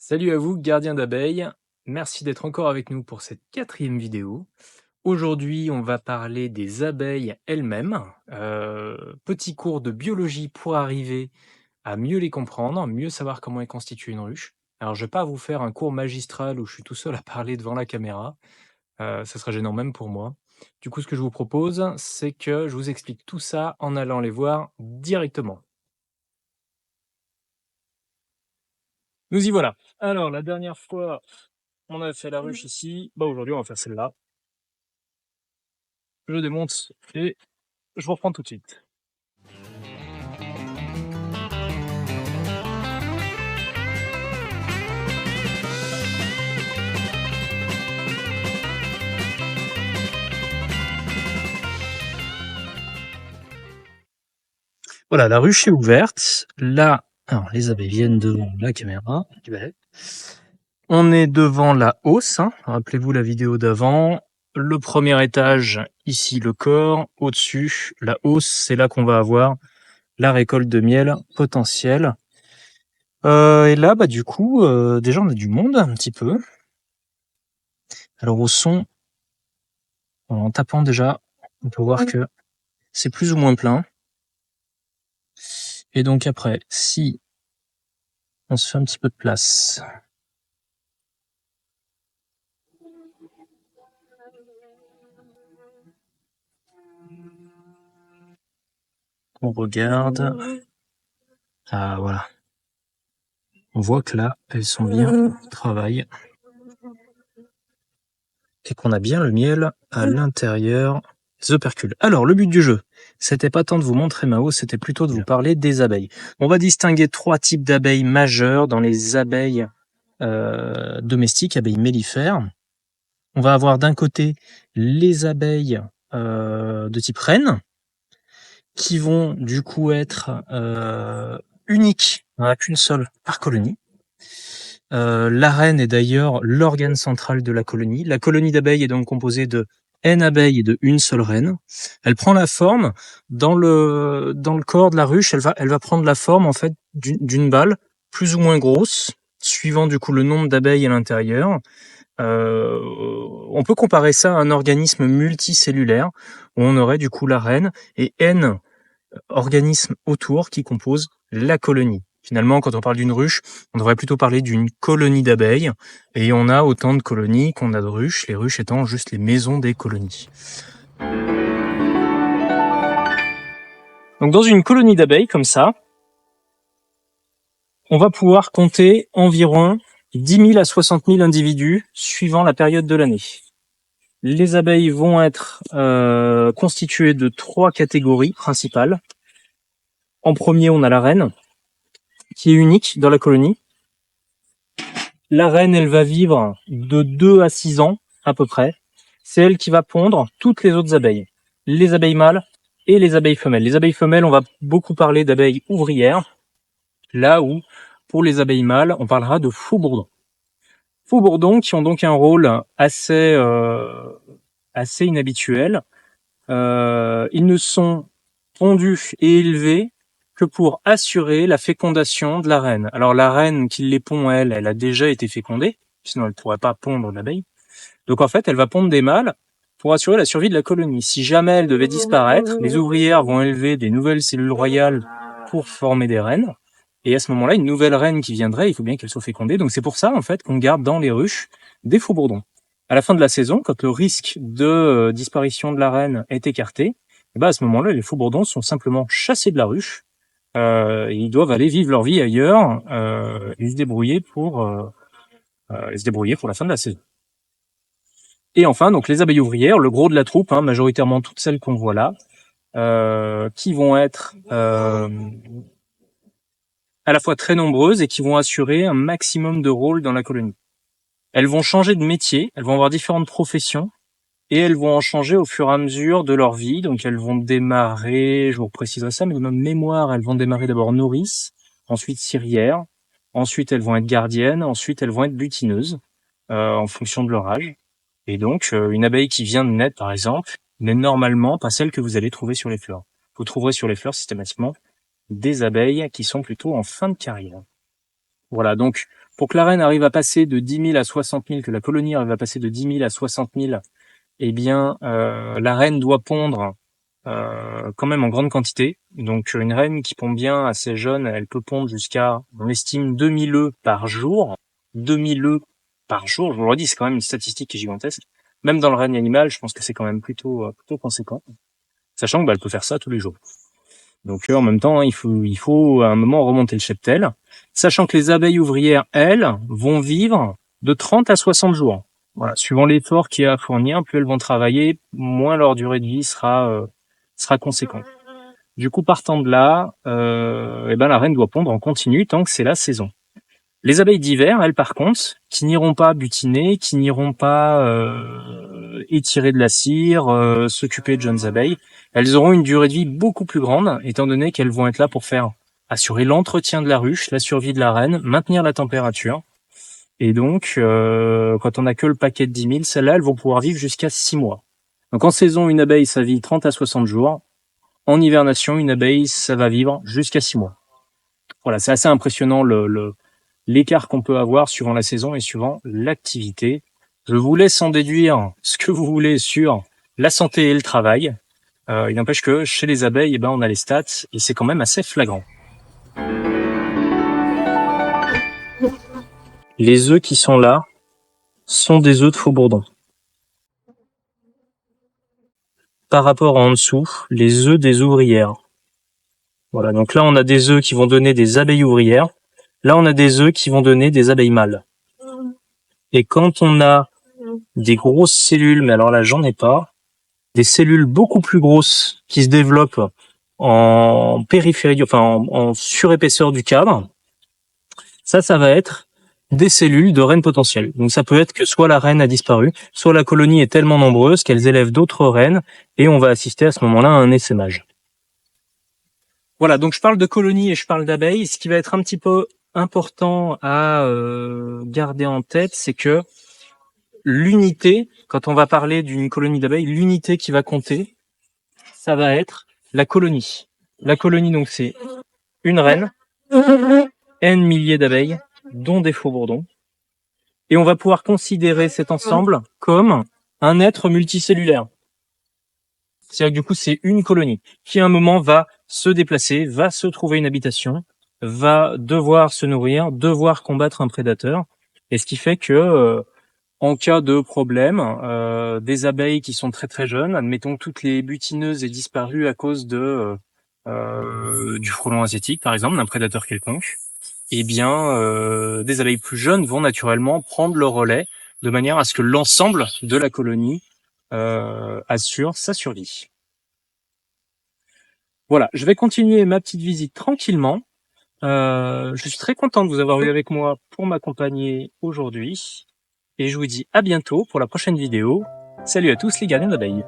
Salut à vous, gardiens d'abeilles. Merci d'être encore avec nous pour cette 4e vidéo. Aujourd'hui, on va parler des abeilles elles-mêmes. Petit cours de biologie pour arriver à mieux les comprendre, mieux savoir comment est constituée une ruche. Alors, je vais pas vous faire un cours magistral où je suis tout seul à parler devant la caméra. Ça serait gênant même pour moi. Du coup, ce que je vous propose, c'est que je vous explique tout ça en allant les voir directement. Nous y voilà. Alors, la dernière fois, on a fait la ruche ici. Bah, aujourd'hui, on va faire celle-là. Je démonte et je vous reprends tout de suite. Voilà, la ruche est ouverte. Là, alors les abeilles viennent devant la caméra. On est devant la hausse, hein. Rappelez-vous la vidéo d'avant. Le premier étage, ici le corps. Au-dessus, la hausse, c'est là qu'on va avoir la récolte de miel potentielle. Et là, bah du coup, déjà on a du monde un petit peu. Alors au son, en tapant déjà, on peut voir que c'est plus ou moins plein. Et donc après, si on se fait un petit peu de place, on regarde. Ah voilà. On voit que là, elles sont bien au travail. Et qu'on a bien le miel à l'intérieur des opercules. Alors, le but du jeu, c'était pas tant de vous montrer ma hausse, c'était plutôt de vous parler des abeilles. On va distinguer 3 types d'abeilles majeures dans les abeilles domestiques, abeilles mellifères. On va avoir d'un côté les abeilles de type reine, qui vont du coup être uniques, il n'y en a qu'une seule par colonie. La reine est d'ailleurs l'organe central de la colonie. La colonie d'abeilles est donc composée de N abeilles et de une seule reine. Elle prend la forme dans le corps de la ruche. Elle va prendre la forme en fait d'une balle plus ou moins grosse, suivant du coup le nombre d'abeilles à l'intérieur. On peut comparer ça à un organisme multicellulaire où on aurait du coup la reine et N organismes autour qui composent la colonie. Finalement, quand on parle d'une ruche, on devrait plutôt parler d'une colonie d'abeilles, et on a autant de colonies qu'on a de ruches, les ruches étant juste les maisons des colonies. Donc dans une colonie d'abeilles comme ça, on va pouvoir compter environ 10 000 à 60 000 individus suivant la période de l'année. Les abeilles vont être constituées de 3 catégories principales. En premier, on a la reine, qui est unique dans la colonie. La reine, elle va vivre de 2 à 6 ans, à peu près. C'est elle qui va pondre toutes les autres abeilles. Les abeilles mâles et les abeilles femelles. Les abeilles femelles, on va beaucoup parler d'abeilles ouvrières. Là où, pour les abeilles mâles, on parlera de faux-bourdons. Faux-bourdons qui ont donc un rôle assez inhabituel. Ils ne sont pondus et élevés que pour assurer la fécondation de la reine. Alors la reine qui les pond, elle a déjà été fécondée, sinon elle ne pourrait pas pondre l'abeille. Donc en fait, elle va pondre des mâles pour assurer la survie de la colonie. Si jamais elle devait disparaître, les ouvrières vont élever des nouvelles cellules royales pour former des reines. Et à ce moment-là, une nouvelle reine qui viendrait, il faut bien qu'elle soit fécondée. Donc c'est pour ça en fait qu'on garde dans les ruches des faux bourdons. À la fin de la saison, quand le risque de disparition de la reine est écarté, et ben à ce moment-là, les faux bourdons sont simplement chassés de la ruche. Ils doivent aller vivre leur vie ailleurs et se débrouiller pour la fin de la saison. Et enfin, donc les abeilles ouvrières, le gros de la troupe, hein, majoritairement toutes celles qu'on voit là, qui vont être à la fois très nombreuses et qui vont assurer un maximum de rôles dans la colonie. Elles vont changer de métier, elles vont avoir différentes professions, et elles vont en changer au fur et à mesure de leur vie. Donc elles vont démarrer, je vous préciserai ça, mais de même mémoire, elles vont démarrer d'abord nourrices, ensuite cirières, ensuite elles vont être gardiennes, ensuite elles vont être butineuses, en fonction de leur âge. Et donc, une abeille qui vient de naître, par exemple, n'est normalement pas celle que vous allez trouver sur les fleurs. Vous trouverez sur les fleurs systématiquement des abeilles qui sont plutôt en fin de carrière. Voilà, donc Pour que la reine arrive à passer de 10 000 à 60 000, que la colonie arrive à passer de 10 000 à 60 000, eh bien, la reine doit pondre quand même en grande quantité. Donc, une reine qui pond bien assez jeune, elle peut pondre jusqu'à, on estime, 2000 œufs par jour. 2000 œufs par jour, je vous le redis, c'est quand même une statistique qui est gigantesque. Même dans le règne animal, je pense que c'est quand même plutôt conséquent. Sachant que bah, elle peut faire ça tous les jours. Donc en même temps, il faut à un moment remonter le cheptel, sachant que les abeilles ouvrières, elles, vont vivre de 30 à 60 jours. Voilà, suivant l'effort qu'il y a à fournir, plus elles vont travailler, moins leur durée de vie sera conséquente. Du coup, partant de là, eh ben la reine doit pondre en continu tant que c'est la saison. Les abeilles d'hiver, elles par contre, qui n'iront pas butiner, qui n'iront pas étirer de la cire, s'occuper de jeunes abeilles, elles auront une durée de vie beaucoup plus grande, étant donné qu'elles vont être là pour faire assurer l'entretien de la ruche, la survie de la reine, maintenir la température. Et donc, quand on a que le paquet de 10 000, celles-là, elles vont pouvoir vivre jusqu'à 6 mois. Donc en saison, une abeille, ça vit 30 à 60 jours. En hivernation, une abeille, ça va vivre jusqu'à 6 mois. Voilà, c'est assez impressionnant l'écart qu'on peut avoir suivant la saison et suivant l'activité. Je vous laisse en déduire ce que vous voulez sur la santé et le travail. Il n'empêche que chez les abeilles, eh ben, on a les stats et c'est quand même assez flagrant. Les œufs qui sont là sont des œufs de faux-bourdon. Par rapport en dessous, les œufs des ouvrières. Voilà, donc là on a des œufs qui vont donner des abeilles ouvrières. Là on a des œufs qui vont donner des abeilles mâles. Et quand on a des grosses cellules, mais alors là j'en ai pas, des cellules beaucoup plus grosses qui se développent en périphérie, enfin en surépaisseur du cadre, ça va être des cellules de reines potentielles. Donc ça peut être que soit la reine a disparu, soit la colonie est tellement nombreuse qu'elles élèvent d'autres reines et on va assister à ce moment-là à un essaimage. Voilà, donc je parle de colonies et je parle d'abeilles. Ce qui va être un petit peu important à garder en tête, c'est que l'unité, quand on va parler d'une colonie d'abeilles, l'unité qui va compter, ça va être la colonie. La colonie, donc, c'est une reine, n milliers d'abeilles, dont des faux-bourdons. Et on va pouvoir considérer cet ensemble comme un être multicellulaire. C'est-à-dire que du coup, c'est une colonie qui, à un moment, va se déplacer, va se trouver une habitation, va devoir se nourrir, devoir combattre un prédateur. Et ce qui fait que, en cas de problème, des abeilles qui sont très très jeunes, admettons que toutes les butineuses aient disparu à cause de du frelon asiatique, par exemple, d'un prédateur quelconque, eh bien, des abeilles plus jeunes vont naturellement prendre le relais de manière à ce que l'ensemble de la colonie assure sa survie. Voilà, je vais continuer ma petite visite tranquillement. Je suis très content de vous avoir eu avec moi pour m'accompagner aujourd'hui. Et je vous dis à bientôt pour la prochaine vidéo. Salut à tous les gardiens d'abeilles.